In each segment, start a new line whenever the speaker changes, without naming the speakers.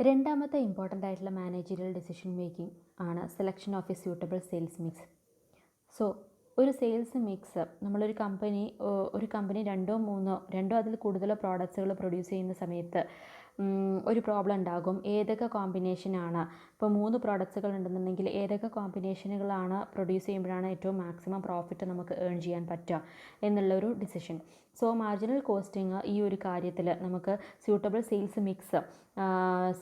രണ്ടാമത്തെ ഇമ്പോർട്ടൻ്റ് ആയിട്ടുള്ള managerial decision making ആണ് selection of A suitable sales mix. So ഒരു സെയിൽസ് മിക്സ് നമ്മളൊരു കമ്പനി രണ്ടോ അതിൽ കൂടുതലോ പ്രോഡക്ട്സുകൾ പ്രൊഡ്യൂസ് ചെയ്യുന്ന സമയത്ത് ഒരു പ്രോബ്ലം ഉണ്ടാകും. ഏതൊക്കെ കോമ്പിനേഷനാണ്, ഇപ്പോൾ 3 പ്രോഡക്ട്സുകൾ ഉണ്ടെന്നുണ്ടെങ്കിൽ ഏതൊക്കെ കോമ്പിനേഷനുകളാണ് പ്രൊഡ്യൂസ് ചെയ്യുമ്പോഴാണ് ഏറ്റവും മാക്സിമം പ്രോഫിറ്റ് നമുക്ക് ഏൺ ചെയ്യാൻ പറ്റുക എന്നുള്ളൊരു ഡിസിഷൻ. സോ മാർജിനൽ കോസ്റ്റിംഗ് ഈ ഒരു കാര്യത്തിൽ നമുക്ക് സ്യൂട്ടബിൾ സെയിൽസ് മിക്സ്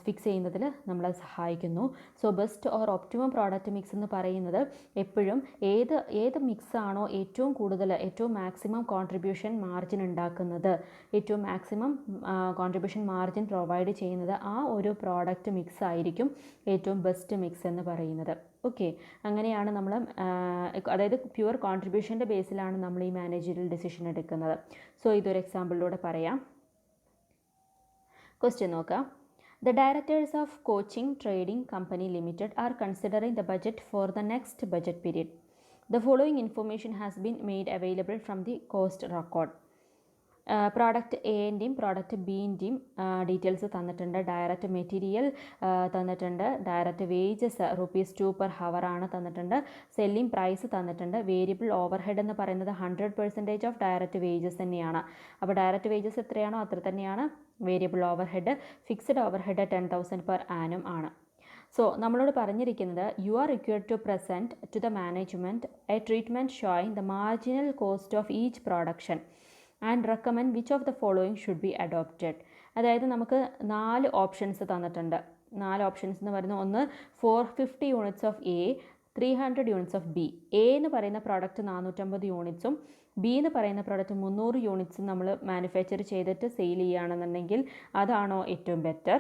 ഫിക്സ് ചെയ്യുന്നതിൽ നമ്മളെ സഹായിക്കുന്നു. So best or optimum product mix എന്ന് പറയുന്നത് എപ്പോഴും ഏത് മിക്സ് ആണോ ഏറ്റവും മാക്സിമം കോൺട്രിബ്യൂഷൻ മാർജിൻ ഉണ്ടാക്കുന്നത്, ഏറ്റവും മാക്സിമം കോൺട്രിബ്യൂഷൻ മാർജിൻ പ്രൊവൈഡ് ചെയ്യുന്നത് ആ ഒരു പ്രോഡക്റ്റ് മിക്സ് ആയിരിക്കും ഏറ്റവും ബെസ്റ്റ് മിക്സ് എന്ന് പറയുന്നത്. ഓക്കെ, അങ്ങനെയാണ് നമ്മൾ അതായത് പ്യുവർ കോൺട്രിബ്യൂഷൻ്റെ ബേസിലാണ് നമ്മൾ ഈ മാനേജറിയൽ ഡിസിഷൻ എടുക്കുന്നത്. സോ ഇതൊരു എക്സാമ്പിളിലൂടെ പറയാം. ക്വസ്റ്റ്യൻ നോക്കാം. The directors of Cochin Trading Company Limited are considering the budget for the next budget period. The following information has been made available from the cost record. Product എൻ്റെയും product ബിൻ്റെയും details തന്നിട്ടുണ്ട്. Direct material തന്നിട്ടുണ്ട്. Direct wages ₹2 per hour ആണ് തന്നിട്ടുണ്ട്. Selling price തന്നിട്ടുണ്ട്. Variable over head എന്ന് പറയുന്നത് 100% of direct wages തന്നെയാണ്. അപ്പോൾ ഡയറക്റ്റ് വേജസ് എത്രയാണോ അത്ര തന്നെയാണ് variable overhead. Fixed overhead 10,000 per annum ആണ്. സോ നമ്മളോട് പറഞ്ഞിരിക്കുന്നത് you are required to present to the management a treatment showing the marginal cost of each production and recommend which of the following should be adopted. അതായത് നമുക്ക് 4 options തന്നിട്ടുണ്ട്. 4 options എന്ന് പറയുന്നത്, ഒന്ന് 450 units of A, 300 units of B. A എന്ന് പറയുന്ന product 450 യൂണിറ്റ്സും B എന്ന് പറയുന്ന പ്രോഡക്റ്റ് 300 യൂണിറ്റ്സും നമ്മൾ മാനുഫാക്ചർ ചെയ്തിട്ട് സെയിൽ ചെയ്യുകയാണെന്നുണ്ടെങ്കിൽ അതാണോ ഏറ്റവും ബെറ്റർ?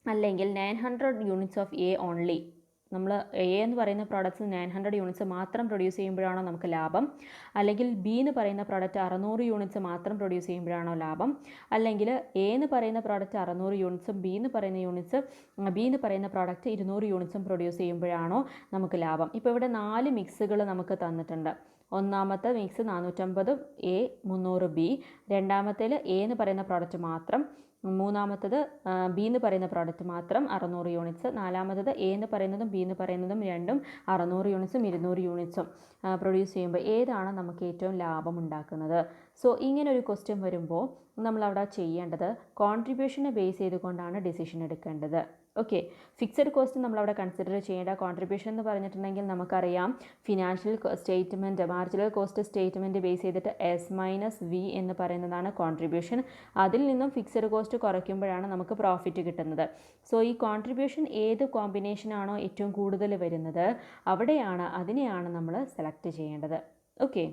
അല്ലെങ്കിൽ 900 യൂണിറ്റ്സ് ഓഫ് എ ഓൺലി, നമ്മൾ എ എന്ന് പറയുന്ന പ്രോഡക്റ്റ്സ് 900 യൂണിറ്റ്സ് മാത്രം പ്രൊഡ്യൂസ് ചെയ്യുമ്പോഴാണോ നമുക്ക് ലാഭം? അല്ലെങ്കിൽ ബി എന്ന് പറയുന്ന പ്രോഡക്റ്റ് 600 യൂണിറ്റ്സ് മാത്രം പ്രൊഡ്യൂസ് ചെയ്യുമ്പോഴാണോ ലാഭം? അല്ലെങ്കിൽ എ എന്ന് പറയുന്ന പ്രോഡക്റ്റ് 600 യൂണിറ്റ്സും ബി എന്ന് പറയുന്ന പ്രോഡക്റ്റ് 200 യൂണിറ്റ്സും പ്രൊഡ്യൂസ് ചെയ്യുമ്പോഴാണോ നമുക്ക് ലാഭം? ഇപ്പോൾ ഇവിടെ 4 മിക്സുകൾ നമുക്ക് തന്നിട്ടുണ്ട്. ഒന്നാമത്തെ മിക്സ് 450 എ, 300 ബി. രണ്ടാമത്തേൽ എ എന്ന് പറയുന്ന പ്രോഡക്റ്റ് മാത്രം. മൂന്നാമത്തത് ബി എന്ന് പറയുന്ന പ്രോഡക്റ്റ് മാത്രം 600 യൂണിറ്റ്സ്. നാലാമത്തത് എ എന്ന് പറയുന്നതും ബി എന്ന് പറയുന്നതും രണ്ടും 600 യൂണിറ്റ്സും 200 യൂണിറ്റ്സും പ്രൊഡ്യൂസ് ചെയ്യുമ്പോൾ ഏതാണ് നമുക്ക് ഏറ്റവും ലാഭം ഉണ്ടാക്കുന്നത്? സോ ഇങ്ങനെ ഒരു ക്വസ്റ്റ്യൻ വരുമ്പോൾ നമ്മളവിടെ ചെയ്യേണ്ടത് കോൺട്രിബ്യൂഷനെ ബേസ് ചെയ്തുകൊണ്ടാണ് ഡിസിഷൻ എടുക്കേണ്ടത്. ഓക്കെ, ഫിക്സഡ് കോസ്റ്റ് നമ്മളവിടെ കൺസിഡർ ചെയ്യേണ്ട. കോൺട്രിബ്യൂഷൻ എന്ന് പറഞ്ഞിട്ടുണ്ടെങ്കിൽ നമുക്കറിയാം financial statement, marginal cost statement base ചെയ്തിട്ട് S-V എന്ന് പറയുന്നതാണ് കോൺട്രിബ്യൂഷൻ. അതിൽ നിന്നും ഫിക്സഡ് കോസ്റ്റ് കുറയ്ക്കുമ്പോഴാണ് നമുക്ക് പ്രോഫിറ്റ് കിട്ടുന്നത്. സോ ഈ കോൺട്രിബ്യൂഷൻ ഏത് കോമ്പിനേഷനാണോ ഏറ്റവും കൂടുതൽ വരുന്നത് അതിനെയാണ് നമ്മൾ സെലക്ട് ചെയ്യേണ്ടത്. Okay,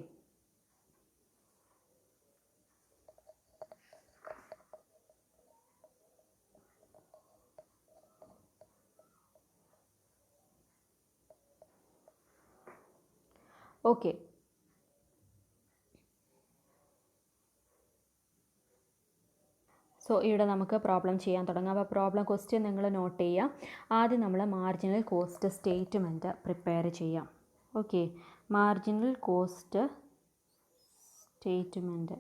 okay. സോ ഇവിടെ നമുക്ക് പ്രോബ്ലം ചെയ്യാൻ തുടങ്ങാം. അപ്പോൾ പ്രോബ്ലം ക്വസ്റ്റ്യൻ നിങ്ങൾ നോട്ട് ചെയ്യുക. ആദ്യം നമ്മൾ മാർജിനൽ കോസ്റ്റ് സ്റ്റേറ്റ്മെൻറ്റ് പ്രിപ്പയർ ചെയ്യാം. Okay, marginal cost statement.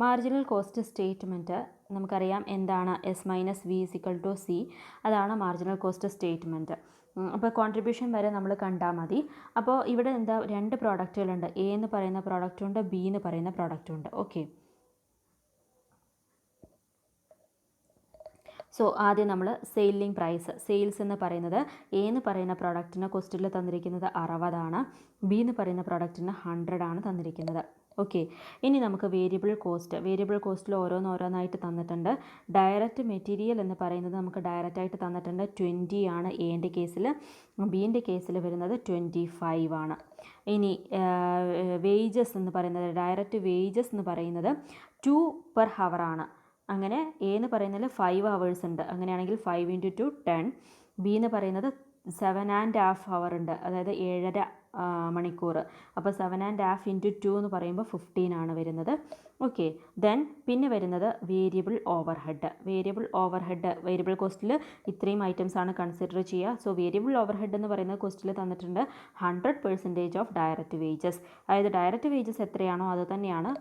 Marginal cost statement നമുക്കറിയാം എന്താണ്. S-V = C, അതാണ് മാർജിനൽ കോസ്റ്റ് സ്റ്റേറ്റ്മെൻറ്റ്. അപ്പോൾ കോൺട്രിബ്യൂഷൻ വരെ നമ്മൾ കണ്ടാൽ മതി. അപ്പോൾ ഇവിടെ 2 പ്രോഡക്റ്റുകളുണ്ട്. എ എന്ന് പറയുന്ന പ്രോഡക്റ്റുണ്ട്, ബി എന്ന് പറയുന്ന പ്രോഡക്റ്റുണ്ട്. ഓക്കെ, സോ ആദ്യം നമ്മൾ സെയിൽസ് എന്ന് പറയുന്നത് എ എന്ന് പറയുന്ന പ്രോഡക്റ്റിന് കോസ്റ്റിൽ തന്നിരിക്കുന്നത് 60 ആണ്. ബി എന്ന് പറയുന്ന പ്രോഡക്റ്റിന് 100 ആണ് തന്നിരിക്കുന്നത്. ഓക്കെ, ഇനി നമുക്ക് വേരിയബിൾ കോസ്റ്റിൽ ഓരോന്നായിട്ട് തന്നിട്ടുണ്ട്. ഡയറക്റ്റ് മെറ്റീരിയൽ എന്ന് പറയുന്നത് നമുക്ക് ഡയറക്റ്റായിട്ട് തന്നിട്ടുണ്ട്. 20 ആണ് എൻ്റെ കേസിൽ. ബീൻ്റെ കേസിൽ വരുന്നത് 25 ആണ്. ഇനി വേജസ് എന്ന് പറയുന്നത്, ഡയറക്റ്റ് വേജസ് എന്ന് പറയുന്നത് 2 per hour ആണ്. അങ്ങനെ എ എന്ന് പറയുന്നതിൽ 5 hours ഉണ്ട്. അങ്ങനെയാണെങ്കിൽ 5 × 2 10. ബി എന്ന് പറയുന്നത് 7.5 hour ഉണ്ട്, അതായത് 7.5 മണിക്കൂർ. അപ്പോൾ 7.5 ഇൻറ്റു 2 എന്ന് പറയുമ്പോൾ 15 ആണ് വരുന്നത്. ഓക്കെ, ദെൻ പിന്നെ വരുന്നത് വേരിയബിൾ ഓവർ ഹെഡ്. വേരിയബിൾ കോസ്റ്റിൽ ഇത്രയും ഐറ്റംസ് ആണ് കൺസിഡർ ചെയ്യുക. സോ വേരിയബിൾ ഓവർ ഹെഡ് എന്ന് പറയുന്ന കോസ്റ്റിൽ തന്നിട്ടുണ്ട് 100% ഓഫ് ഡയറക്റ്റ് വേജസ്. അതായത് ഡയറക്റ്റ് വേജസ് എത്രയാണോ അത് തന്നെയാണ്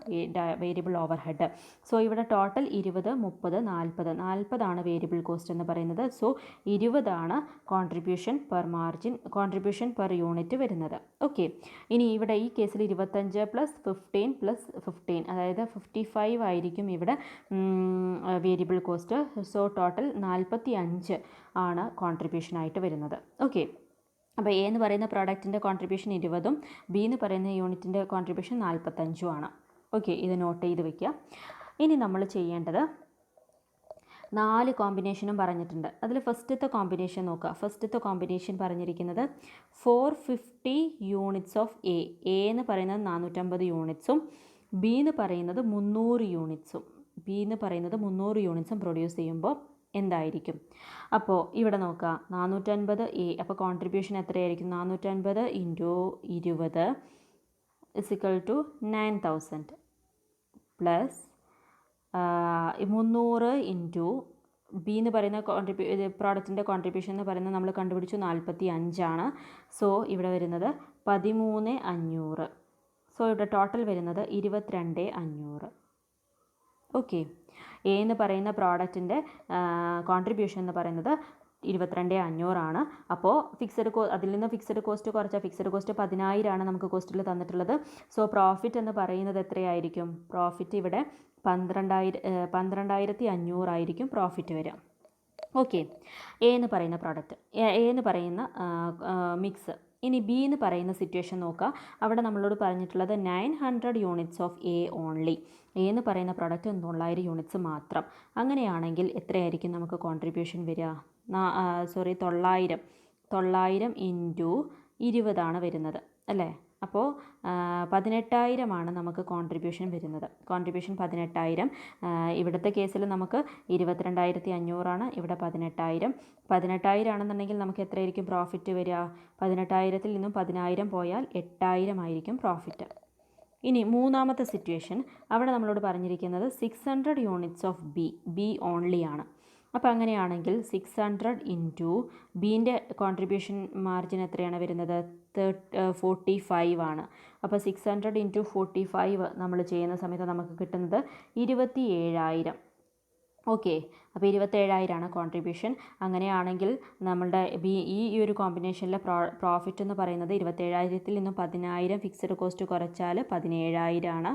വേരിയബിൾ ഓവർ ഹെഡ്. സോ ഇവിടെ ടോട്ടൽ 20, 30, 40 ആണ് വേരിയബിൾ കോസ്റ്റ് എന്ന് പറയുന്നത്. സോ 20 ആണ് കോൺട്രിബ്യൂഷൻ പെർ യൂണിറ്റ് വരുന്നത്. ഓക്കെ, ഇനി ഇവിടെ ഈ കേസിൽ 25 + 15 + 15 അതായത് 55 ആയിരിക്കും ഇവിടെ വേരിയബിൾ കോസ്റ്റ്. സോ ടോട്ടൽ 45 ആണ് കോൺട്രിബ്യൂഷനായിട്ട് വരുന്നത്. ഓക്കെ, അപ്പോൾ എ എന്ന് പറയുന്ന പ്രോഡക്റ്റിൻ്റെ കോൺട്രിബ്യൂഷൻ 20ഉം ബി എന്ന് പറയുന്ന യൂണിറ്റിൻ്റെ കോൺട്രിബ്യൂഷൻ 45ഉം ആണ്. ഓക്കെ, ഇത് നോട്ട് ചെയ്ത് വയ്ക്കുക. ഇനി നമ്മൾ ചെയ്യേണ്ടത് 4 കോമ്പിനേഷനും പറഞ്ഞിട്ടുണ്ട്. അതിൽ ഫസ്റ്റത്തെ കോമ്പിനേഷൻ നോക്കുക. ഫസ്റ്റത്തെ കോമ്പിനേഷൻ പറഞ്ഞിരിക്കുന്നത് 450 യൂണിറ്റ്സ് ഓഫ് എ എന്ന് പറയുന്നത് 450 യൂണിറ്റ്സും ബി എന്ന് പറയുന്നത് 300 യൂണിറ്റ്സും പ്രൊഡ്യൂസ് ചെയ്യുമ്പോൾ എന്തായിരിക്കും? അപ്പോൾ ഇവിടെ നോക്കുക, 450 എ, അപ്പോൾ കോൺട്രിബ്യൂഷൻ എത്രയായിരിക്കും? 450 ഇൻറ്റു 20 = 9000 പ്ലസ് 300 ഇൻറ്റു ബി എന്ന് പറയുന്ന പ്രോഡക്റ്റിൻ്റെ കോൺട്രിബ്യൂഷൻ എന്ന് പറയുന്നത് നമ്മൾ കണ്ടുപിടിച്ചു 45 ആണ്. സോ ഇവിടെ വരുന്നത് 13,500. സോ ഇവിടെ ടോട്ടൽ വരുന്നത് 22,500. ഓക്കെ, എ എന്ന് പറയുന്ന പ്രോഡക്റ്റിൻ്റെ കോൺട്രിബ്യൂഷൻ എന്ന് പറയുന്നത് 22,500 ആണ്. അപ്പോൾ അതിൽ നിന്ന് ഫിക്സഡ് കോസ്റ്റ് കുറച്ചാൽ ഫിക്സഡ് കോസ്റ്റ് 10,000 ആണ് നമുക്ക് കോസ്റ്റിൽ തന്നിട്ടുള്ളത്. സോ പ്രോഫിറ്റ് എന്ന് പറയുന്നത് എത്രയായിരിക്കും? പ്രോഫിറ്റ് ഇവിടെ 12,500 ആയിരിക്കും പ്രോഫിറ്റ് വരിക. ഓക്കെ, എ എന്ന് പറയുന്ന മിക്സ്. ഇനി ബി എന്ന് പറയുന്ന സിറ്റുവേഷൻ നോക്കുക. അവിടെ നമ്മളോട് പറഞ്ഞിട്ടുള്ളത് 900 units of A only. A എന്ന് പറയുന്ന പ്രോഡക്റ്റ് 900 യൂണിറ്റ്സ് മാത്രം. അങ്ങനെയാണെങ്കിൽ എത്രയായിരിക്കും നമുക്ക് കോൺട്രിബ്യൂഷൻ വരിക? 900 ഇൻറ്റു 20 ആണ് വരുന്നത് അല്ലേ? അപ്പോൾ 18,000 ആണ് നമുക്ക് കോൺട്രിബ്യൂഷൻ വരുന്നത്. കോൺട്രിബ്യൂഷൻ 18,000. ഇവിടുത്തെ കേസിൽ നമുക്ക് 22,500 ആണ്, ഇവിടെ 18,000. 18,000 ആണെന്നുണ്ടെങ്കിൽ നമുക്ക് എത്രയായിരിക്കും പ്രോഫിറ്റ് വരിക? 18,000-ൽ നിന്നും 10,000 പോയാൽ 8,000 ആയിരിക്കും പ്രോഫിറ്റ്. ഇനി മൂന്നാമത്തെ സിറ്റുവേഷൻ, അവിടെ നമ്മളോട് പറഞ്ഞിരിക്കുന്നത് 600 യൂണിറ്റ്സ് ഓഫ് ബി ഓൺലി ആണ്. അപ്പോൾ അങ്ങനെയാണെങ്കിൽ 600 ഇൻറ്റു ബീൻ്റെ കോൺട്രിബ്യൂഷൻ മാർജിൻ എത്രയാണ് വരുന്നത്? 45 ആണ്. അപ്പോൾ 600 ഇൻറ്റു 45 നമ്മൾ ചെയ്യുന്ന സമയത്ത് നമുക്ക് കിട്ടുന്നത് 27,000. ഓക്കെ, അപ്പോൾ 27,000 ആണ് കോൺട്രിബ്യൂഷൻ. അങ്ങനെയാണെങ്കിൽ നമ്മളുടെ ഈ ഒരു കോമ്പിനേഷനിലെ പ്രോഫിറ്റ് എന്ന് പറയുന്നത് 27,000-ൽ നിന്നും 10,000 ഫിക്സഡ് കോസ്റ്റ് കുറച്ചാൽ 17,000 ആണ്.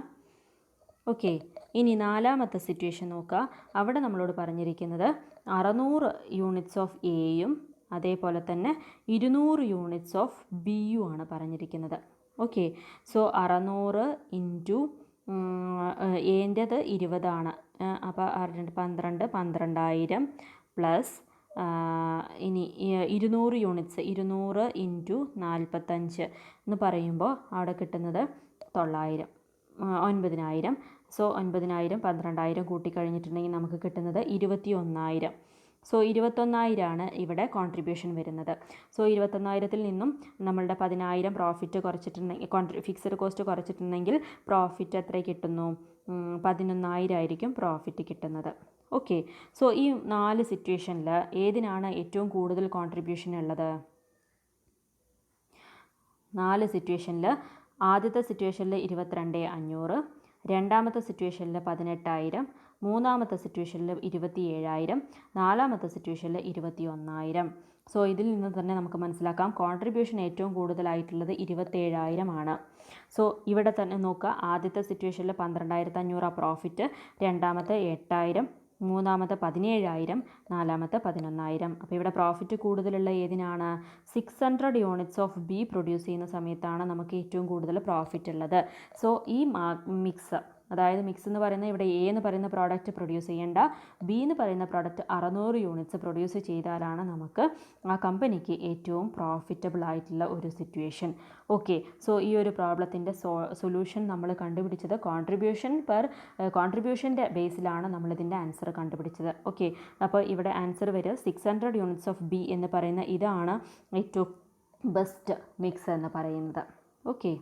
ഓക്കെ, ഇനി നാലാമത്തെ സിറ്റുവേഷൻ നോക്കുക. അവിടെ നമ്മളോട് പറഞ്ഞിരിക്കുന്നത് 600 യൂണിറ്റ്സ് ഓഫ് എയും അതേപോലെ തന്നെ 200 യൂണിറ്റ്സ് ഓഫ് ബിയും ആണ് പറഞ്ഞിരിക്കുന്നത്. ഓക്കെ, സോ 600 ഇൻറ്റു എൻ്റേത് 20 ആണ്. അപ്പോൾ 12,000 പ്ലസ് ഇനി 200 യൂണിറ്റ്സ് 200 ഇൻറ്റു 45 എന്ന് പറയുമ്പോൾ അവിടെ കിട്ടുന്നത് 9,000. സോ 9,000 12,000 കൂട്ടിക്കഴിഞ്ഞിട്ടുണ്ടെങ്കിൽ നമുക്ക് കിട്ടുന്നത് 21,000. സോ 21,000 ആണ് ഇവിടെ കോൺട്രിബ്യൂഷൻ വരുന്നത്. സോ 21,000-ൽ നിന്നും നമ്മളുടെ 10,000 പ്രോഫിറ്റ് കുറച്ചിട്ടുണ്ടെങ്കിൽ ഫിക്സഡ് കോസ്റ്റ് കുറച്ചിട്ടുണ്ടെങ്കിൽ പ്രോഫിറ്റ് എത്ര കിട്ടുന്നു? 11,000 ആയിരിക്കും പ്രോഫിറ്റ് കിട്ടുന്നത്. ഓക്കെ, സോ ഈ 4 സിറ്റുവേഷനിൽ ഏതിനാണ് ഏറ്റവും കൂടുതൽ കോൺട്രിബ്യൂഷൻ ഉള്ളത്? 4 സിറ്റുവേഷനിൽ ആദ്യത്തെ സിറ്റുവേഷനിൽ 22,500, രണ്ടാമത്തെ സിറ്റുവേഷനിൽ 18,000, മൂന്നാമത്തെ സിറ്റുവേഷനിൽ 27,000, നാലാമത്തെ സിറ്റുവേഷനിൽ 21,000. സോ ഇതിൽ നിന്ന് തന്നെ നമുക്ക് മനസ്സിലാക്കാം കോൺട്രിബ്യൂഷൻ ഏറ്റവും കൂടുതലായിട്ടുള്ളത് 27,000 ആണ്. സോ ഇവിടെ തന്നെ നോക്കുക, ആദ്യത്തെ സിറ്റുവേഷനിൽ 12,500 പ്രോഫിറ്റ്, രണ്ടാമത്തെ 8,000, മൂന്നാമത്തെ 17,000, നാലാമത്തെ 11,000. അപ്പോൾ ഇവിടെ പ്രോഫിറ്റ് കൂടുതലുള്ള ഏതിനാണ്? 600 യൂണിറ്റ്സ് ഓഫ് ബി പ്രൊഡ്യൂസ് ചെയ്യുന്ന സമയത്താണ് നമുക്ക് ഏറ്റവും കൂടുതൽ പ്രോഫിറ്റ് ഉള്ളത്. സോ ഈ മിക്സ്, അതായത് മിക്സ് എന്ന് പറയുന്നത് ഇവിടെ എ എന്ന് പറയുന്ന പ്രോഡക്റ്റ് പ്രൊഡ്യൂസ് ചെയ്യേണ്ട, ബി എന്ന് പറയുന്ന പ്രോഡക്റ്റ് 600 യൂണിറ്റ്സ് പ്രൊഡ്യൂസ് ചെയ്താലാണ് നമുക്ക് ആ കമ്പനിക്ക് ഏറ്റവും പ്രോഫിറ്റബിൾ ആയിട്ടുള്ള ഒരു സിറ്റുവേഷൻ. ഓക്കെ, സോ ഈ ഒരു പ്രോബ്ലത്തിൻ്റെ സൊല്യൂഷൻ നമ്മൾ കണ്ടുപിടിച്ചത് കോൺട്രിബ്യൂഷൻ്റെ ബേസിലാണ് നമ്മളിതിൻ്റെ ആൻസർ കണ്ടുപിടിച്ചത്. ഓക്കെ, അപ്പോൾ ഇവിടെ ആൻസർ വരിക 600 യൂണിറ്റ്സ് ഓഫ് ബി എന്ന് പറയുന്ന ഇതാണ് ഏറ്റവും ബെസ്റ്റ് മിക്സ് എന്ന് പറയുന്നത്. ഓക്കെ.